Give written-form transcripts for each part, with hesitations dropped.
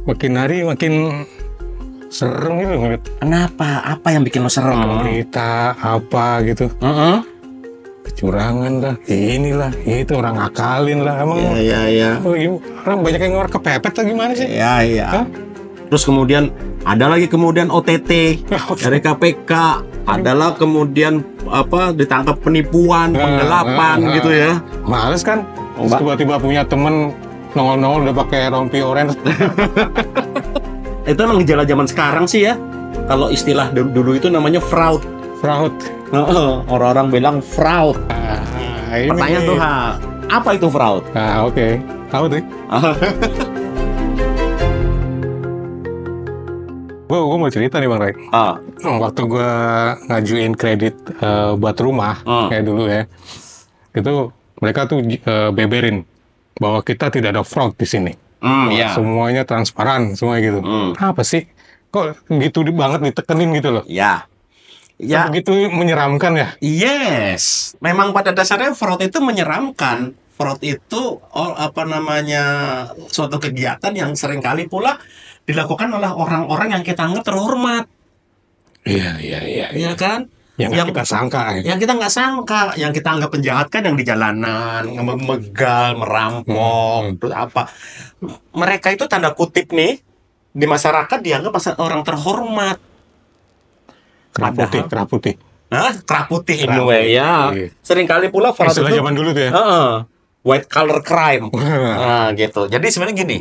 makin hari makin serem gitu ngeliat Kenapa? Apa yang bikin lo serem? berita apa gitu. Kecurangan lah, inilah, itu orang ngakalin lah. Emang Iya. oh, orang banyak yang orang kepepet atau gimana sih? Iya. Hah? Terus kemudian ada lagi kemudian OTT dari KPK, adalah kemudian ditangkap penipuan, penggelapan gitu ya. Males kan? Terus tiba-tiba punya temen nongol-nongol udah pakai rompi orange. Itu emang gejala zaman sekarang sih ya. Kalau istilah dulu itu namanya fraud. Fraud. Orang-orang bilang fraud. Ini Pertanyaan tuh, apa itu fraud? oke. Tahu tuh. Gue mau cerita nih Bang Ray. Waktu gue ngajuin kredit buat rumah kayak dulu ya, itu mereka tuh beberin bahwa kita tidak ada fraud di sini. Iya. Semuanya transparan, semua gitu. Apa sih? Kok gitu banget ditekenin gitu loh? Ya. Begitu menyeramkan ya? Yes. Memang pada dasarnya fraud itu menyeramkan. Fraud itu suatu kegiatan yang seringkali pula dilakukan oleh orang-orang yang kita anggap terhormat. Iya. Iya kan? Yang kita sangka. Yang kita nggak sangka, yang kita anggap penjahat kan yang di jalanan, memegal, merampok, terus apa. Mereka itu tanda kutip nih, di masyarakat dianggap orang terhormat. Kerah putih. Kerah putih anyway ya. Seringkali pula fraud Istilah itu zaman dulu tuh ya. white collar crime. Gitu. Jadi sebenarnya gini,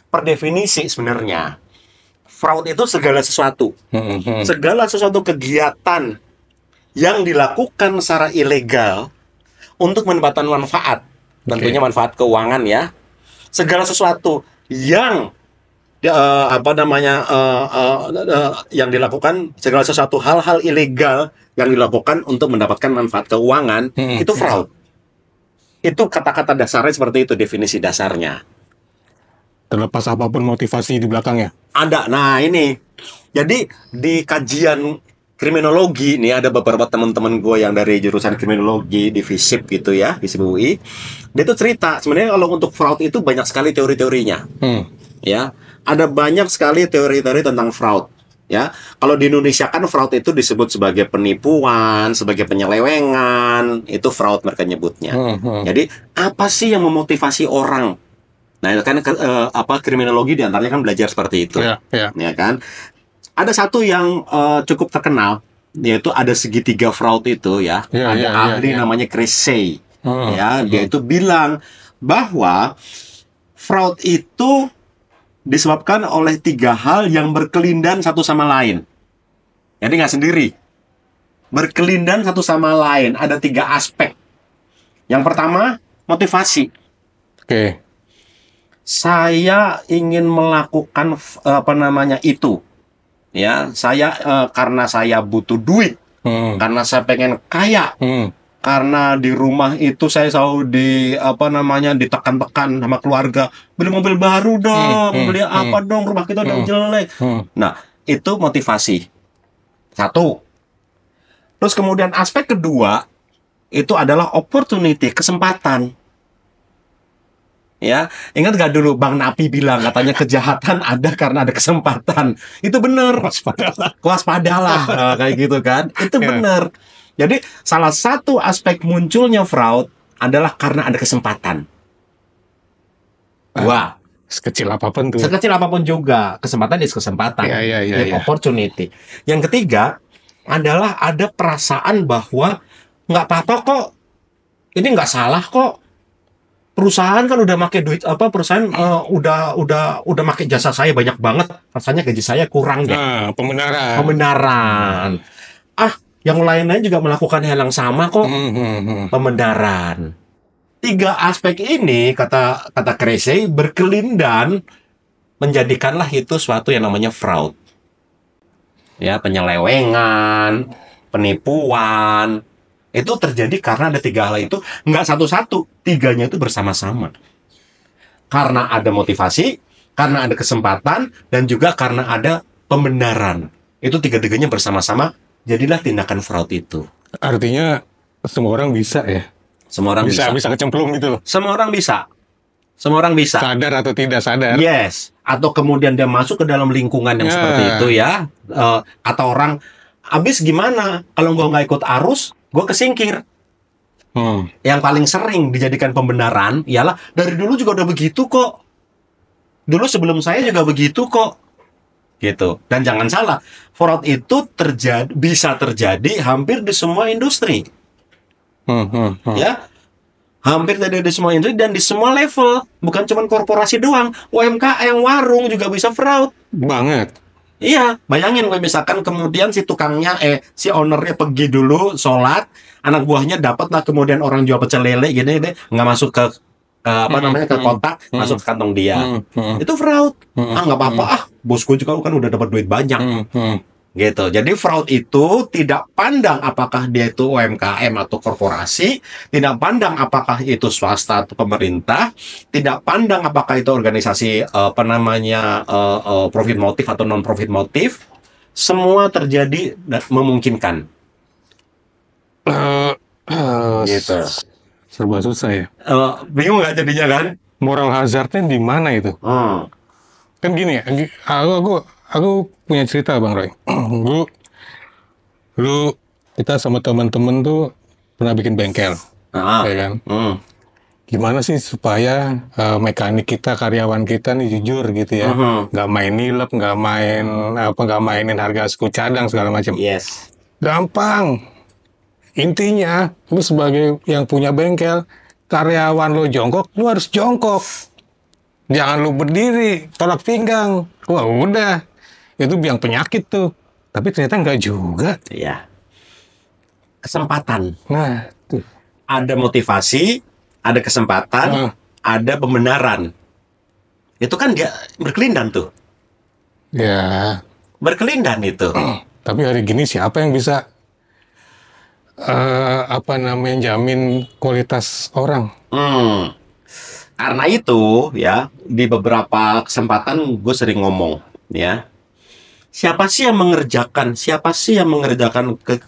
per definisi sebenarnya fraud itu segala sesuatu. Segala sesuatu kegiatan yang dilakukan secara ilegal untuk mendapatkan manfaat. Tentunya manfaat keuangan ya. Segala sesuatu yang yang dilakukan, segala sesuatu hal-hal ilegal yang dilakukan untuk mendapatkan manfaat keuangan, itu fraud. Itu kata-kata dasarnya seperti itu, definisi dasarnya. Terlepas apapun motivasi di belakangnya. Ada. Nah ini, jadi di kajian kriminologi nih, ada beberapa teman-teman gue yang dari jurusan kriminologi di FISIP gitu ya, FISIP UI. Dia tuh cerita sebenarnya kalau untuk fraud itu banyak sekali teori-teorinya. Ya, ada banyak sekali teori-teori tentang fraud. Ya, kalau di Indonesia kan fraud itu disebut sebagai penipuan, sebagai penyelewengan, itu fraud mereka nyebutnya. Jadi apa sih yang memotivasi orang? Nah, itu kan kriminologi diantaranya kan belajar seperti itu, ya kan? Ada satu yang cukup terkenal, yaitu ada segitiga fraud itu ya. Ada ahli namanya Cressey. Dia itu bilang bahwa fraud itu disebabkan oleh 3 hal yang berkelindan satu sama lain. Jadi nggak sendiri. Berkelindan satu sama lain. Ada 3 aspek. Yang pertama, motivasi. Saya ingin melakukan itu. Ya, saya karena saya butuh duit. Karena saya pengen kaya. Karena di rumah itu saya selalu ditekan-tekan sama keluarga, beli mobil baru dong, beli apa dong, rumah kita udah jelek. Nah, itu motivasi. 1. Terus kemudian aspek kedua itu adalah opportunity, kesempatan. Ya, ingat gak dulu Bang Napi bilang katanya kejahatan ada karena ada kesempatan. Itu benar. Waspadalah. Kayak gitu kan. Itu benar. Jadi salah satu aspek munculnya fraud adalah karena ada kesempatan. Wah, sekecil apapun tuh. Sekecil apapun juga, kesempatan is kesempatan. Opportunity. Yang ketiga adalah ada perasaan bahwa nggak apa-apa kok, ini nggak salah kok. Perusahaan kan udah pakai duit perusahaan udah pakai jasa saya banyak banget, rasanya gaji saya kurang deh. Pembenaran. Yang lain-lain juga melakukan hal yang sama kok. Pembenaran. 3 aspek ini kata Cressey berkelindan menjadikanlah itu suatu yang namanya fraud. Ya, penyelewengan, penipuan. Itu terjadi karena ada 3 hal itu, nggak satu-satu, 3-nya itu bersama-sama. Karena ada motivasi, karena ada kesempatan, dan juga karena ada pembenaran. Itu 3-tiganya bersama-sama, jadilah tindakan fraud itu. Artinya semua orang bisa ya? Semua orang bisa kecemplung gitu loh. Semua orang bisa. Semua orang bisa. Sadar atau tidak sadar. Yes. Atau kemudian dia masuk ke dalam lingkungan yang seperti itu ya. Atau orang, abis gimana? Kalau gue nggak ikut arus, gue kesingkir. Yang paling sering dijadikan pembenaran ialah dari dulu juga udah begitu kok. Dulu sebelum saya juga begitu kok. Gitu. Dan jangan salah, fraud itu bisa terjadi hampir di semua industri. Ya. Hampir terjadi di semua industri dan di semua level. Bukan cuma korporasi doang. UMKM, warung juga bisa fraud. Banget. Iya, bayangin gue misalkan kemudian si tukangnya, si ownernya pergi dulu sholat, anak buahnya dapat lah kemudian orang jual pecel lele gini deh, nggak masuk ke ke kotak, masuk ke kantong dia. Itu fraud. Nggak apa-apa, bosku juga kan udah dapat duit banyak. Gitu. Jadi fraud itu tidak pandang apakah dia itu UMKM atau korporasi, tidak pandang apakah itu swasta atau pemerintah, tidak pandang apakah itu organisasi profit motif atau non profit motif, semua terjadi dan memungkinkan. Gitu. Serba susah ya. Bingung nggak jadinya kan? Moral hazardnya di mana itu? Kan gini ya, aku punya cerita Bang Roy. Dulu kita sama teman-teman tuh pernah bikin bengkel, ya kan? Gimana sih supaya mekanik kita, karyawan kita nih jujur gitu ya, nggak main nilep, nggak mainin harga suku cadang segala macam. Yes. Gampang. Intinya, lu sebagai yang punya bengkel, karyawan lo jongkok, lu harus jongkok. Jangan lu berdiri, tolak pinggang. Wah udah. Itu biang penyakit tuh. Tapi ternyata nggak juga. Iya. Kesempatan. Nah, tuh. Ada motivasi, ada kesempatan, ada pembenaran. Itu kan dia berkelindan tuh. Ya. Berkelindan itu. Tapi hari gini siapa yang bisa jamin kualitas orang? Karena itu ya, di beberapa kesempatan gue sering ngomong ya. Siapa sih yang mengerjakan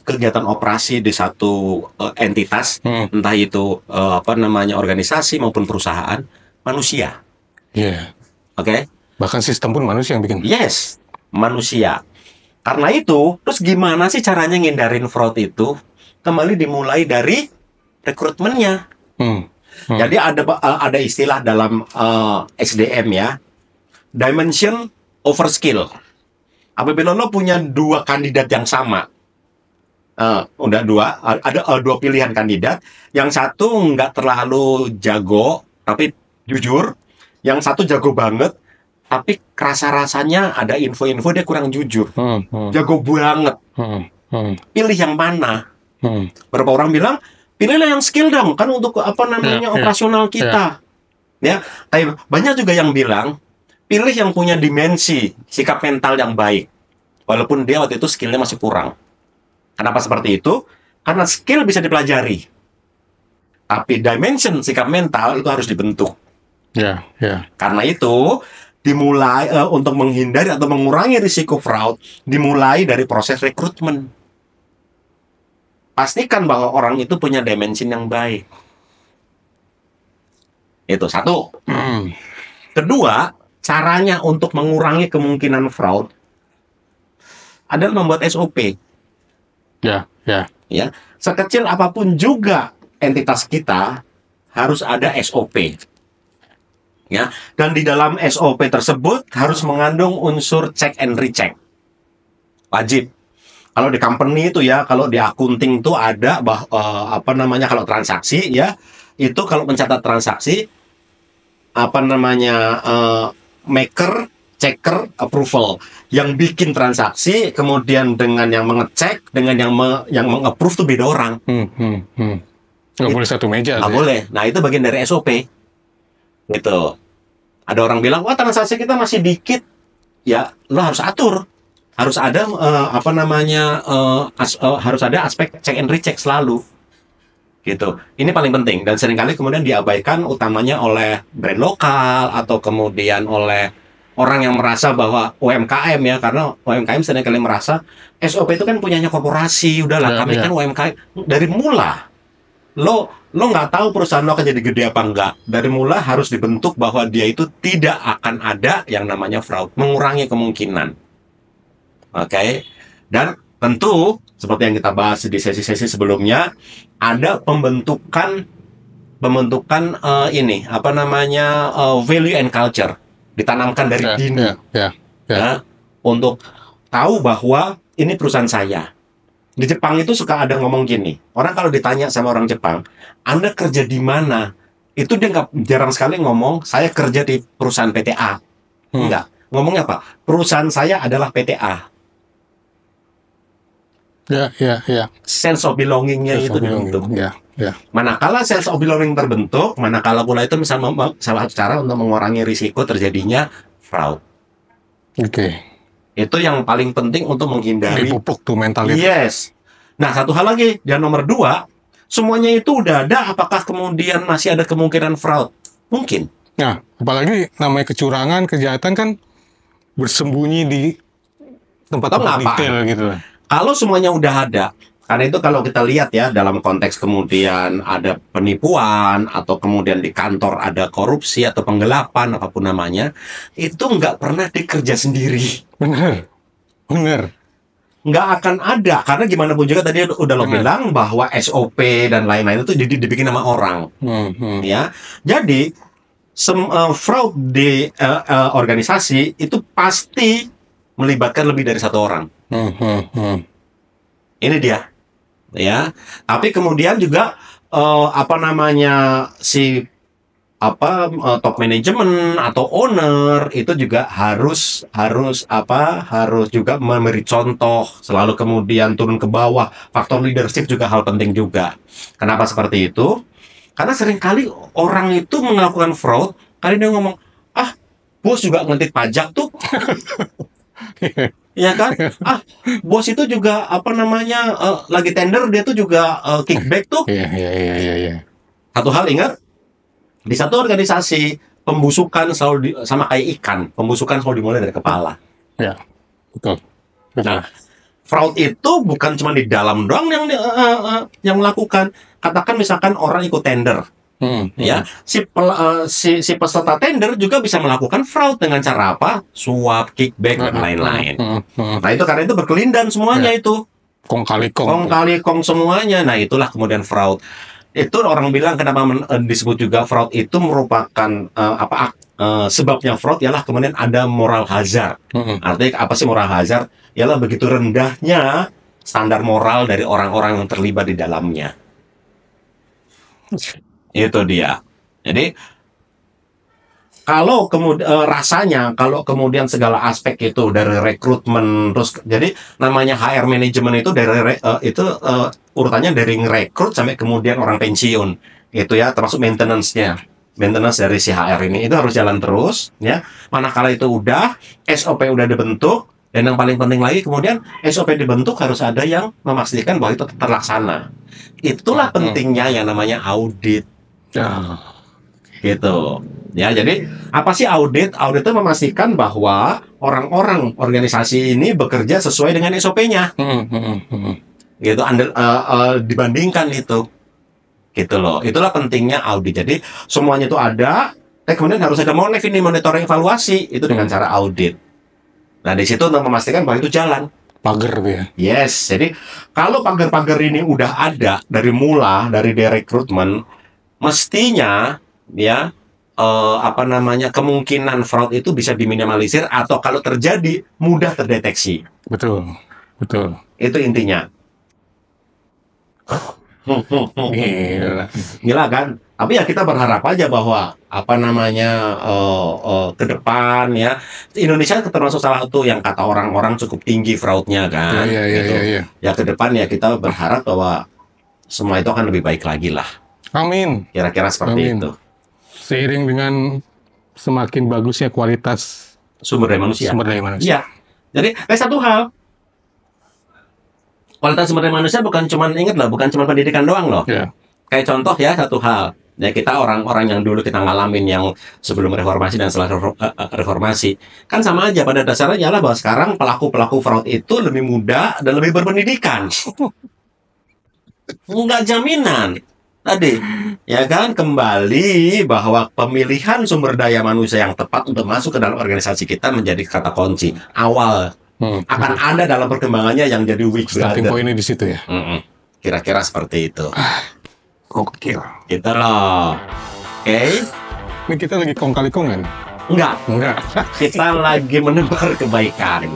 kegiatan operasi di satu entitas, entah itu organisasi maupun perusahaan, manusia. Iya. Oke. Bahkan sistem pun manusia yang bikin. Yes, manusia. Karena itu, terus gimana sih caranya ngindarin fraud itu? Kembali dimulai dari rekrutmennya. Jadi ada istilah dalam SDM ya, dimension over skill. Apabila lo punya dua kandidat yang sama, ada dua pilihan kandidat, yang satu nggak terlalu jago tapi jujur, yang satu jago banget tapi rasa-rasanya ada info-info dia kurang jujur, jago banget. Pilih yang mana? Beberapa orang bilang pilihlah yang skill dong, kan untuk operasional kita. Ya, tapi banyak juga yang bilang pilih yang punya dimensi sikap mental yang baik, walaupun dia waktu itu skillnya masih kurang. Kenapa seperti itu? Karena skill bisa dipelajari, tapi dimension sikap mental itu harus dibentuk. Karena itu dimulai untuk menghindari atau mengurangi risiko fraud, dimulai dari proses rekrutmen. Pastikan bahwa orang itu punya dimension yang baik. Itu satu. Kedua, caranya untuk mengurangi kemungkinan fraud adalah membuat SOP. Ya. Sekecil apapun juga entitas kita harus ada SOP. Ya, dan di dalam SOP tersebut harus mengandung unsur check and recheck. Wajib. Kalau di company itu ya, kalau di accounting itu ada kalau transaksi ya, itu kalau mencatat transaksi maker, checker, approval. Yang bikin transaksi, kemudian dengan yang mengecek, dengan yang meng-approve itu beda orang. Nggak boleh satu meja. Nggak boleh. Nah, itu bagian dari SOP. Gitu. Ada orang bilang, wah transaksi kita masih dikit. Ya, lo harus atur. Harus ada harus ada aspek check and recheck selalu. Gitu. Ini paling penting dan seringkali kemudian diabaikan utamanya oleh brand lokal atau kemudian oleh orang yang merasa bahwa UMKM ya, karena UMKM seringkali merasa SOP itu kan punyanya korporasi, udahlah kami kan UMKM dari mula. Lo lo nggak tahu perusahaan lo akan jadi gede apa enggak. Dari mula harus dibentuk bahwa dia itu tidak akan ada yang namanya fraud, mengurangi kemungkinan. Oke. Dan tentu seperti yang kita bahas di sesi-sesi sebelumnya, ada pembentukan ini apa namanya value and culture ditanamkan dari dini. Ya, untuk tahu bahwa ini perusahaan saya. Di Jepang itu suka ada ngomong gini, orang kalau ditanya sama orang Jepang, Anda kerja di mana? Itu dia jarang sekali ngomong, saya kerja di perusahaan PTA. Enggak, ngomongnya apa? Perusahaan saya adalah PTA. Ya. Sense of belonging-nya itu dibentuk. Ya. Manakala sense of belonging terbentuk, manakala pula itu misalnya salah satu cara untuk mengurangi risiko terjadinya fraud. Oke. Itu yang paling penting untuk menghindari. Dipupuk tuh mentalnya. Yes. Nah, satu hal lagi, yang nomor 2, semuanya itu udah ada, apakah kemudian masih ada kemungkinan fraud? Mungkin. Nah, apalagi namanya kecurangan, kejahatan kan bersembunyi di tempat-tempat detail gitu. Kalau semuanya udah ada, karena itu kalau kita lihat ya dalam konteks kemudian ada penipuan atau kemudian di kantor ada korupsi atau penggelapan apapun namanya, itu nggak pernah dikerja sendiri. Bener. Nggak akan ada, karena gimana pun juga tadi udah lo bilang bahwa SOP dan lain-lain itu jadi dibikin sama orang. Ya, jadi fraud di organisasi itu pasti melibatkan lebih dari satu orang. Ini dia. Ya, tapi kemudian juga top manajemen atau owner itu juga harus juga memberi contoh, selalu kemudian turun ke bawah. Faktor leadership juga hal penting juga. Kenapa seperti itu? Karena seringkali orang itu melakukan fraud karena dia ngomong, bos juga ngetik pajak tuh. Ya kan? Bos itu juga lagi tender, dia tuh juga kickback tuh. Iya. Satu hal ingat, di satu organisasi pembusukan selalu sama kayak ikan, pembusukan selalu dimulai dari kepala. Ya, betul. Nah, fraud itu bukan cuma di dalam doang yang melakukan. Katakan misalkan orang ikut tender. Ya, si peserta tender juga bisa melakukan fraud dengan cara apa? Suap, kickback dan lain-lain. Nah, itu karena itu berkelindan semuanya itu. Kong kali kong semuanya. Nah, itulah kemudian fraud. Itu orang bilang kenapa disebut juga fraud itu merupakan sebabnya fraud ialah kemudian ada moral hazard. Artinya apa sih moral hazard? Ialah begitu rendahnya standar moral dari orang-orang yang terlibat di dalamnya. Itu dia. Jadi kalau kemudian segala aspek itu dari rekrutmen, terus jadi namanya HR manajemen itu dari urutannya dari ngerekrut sampai kemudian orang pensiun, itu ya, termasuk maintenance dari si HR ini itu harus jalan terus ya. Manakala itu udah SOP udah dibentuk, dan yang paling penting lagi kemudian SOP dibentuk harus ada yang memastikan bahwa itu terlaksana. Itulah pentingnya yang namanya audit. Gitu. Ya, jadi apa sih audit? Audit itu memastikan bahwa orang-orang organisasi ini bekerja sesuai dengan SOP-nya. Gitu, dibandingkan itu. Gitu loh. Itulah pentingnya audit. Jadi semuanya itu ada, kemudian harus ada monitoring evaluasi itu dengan cara audit. Nah, di situ untuk memastikan bahwa itu jalan. Pagar ya. Yes. Jadi kalau pagar-pagar ini udah ada dari rekrutmen, mestinya ya kemungkinan fraud itu bisa diminimalisir atau kalau terjadi mudah terdeteksi. Betul. Itu intinya. Gila kan? Tapi ya kita berharap aja bahwa ke depan ya Indonesia termasuk salah satu yang kata orang-orang cukup tinggi fraudnya kan. Iya. Ya ke depan ya kita berharap bahwa semua itu akan lebih baik lagi lah. Amin. Kira-kira seperti itu. Seiring dengan semakin bagusnya kualitas sumber daya manusia. Iya. Jadi satu hal, kualitas sumber daya manusia bukan cuma pendidikan doang loh. Yeah. Kayak contoh ya satu hal. Ya kita orang-orang yang dulu kita ngalamin yang sebelum reformasi dan setelah reformasi kan sama aja pada dasarnya ialah bahwa sekarang pelaku fraud itu lebih muda dan lebih berpendidikan. Enggak jaminan. tadi, ya kan, kembali bahwa pemilihan sumber daya manusia yang tepat untuk masuk ke dalam organisasi kita menjadi kata kunci awal akan ada dalam perkembangannya yang jadi weak starting point-nya di situ ya. Kira-kira seperti itu. Gokil. Gitu loh. Oke. Ini kita lagi kong kali kong kan? Enggak. Kita lagi menebar kebaikan.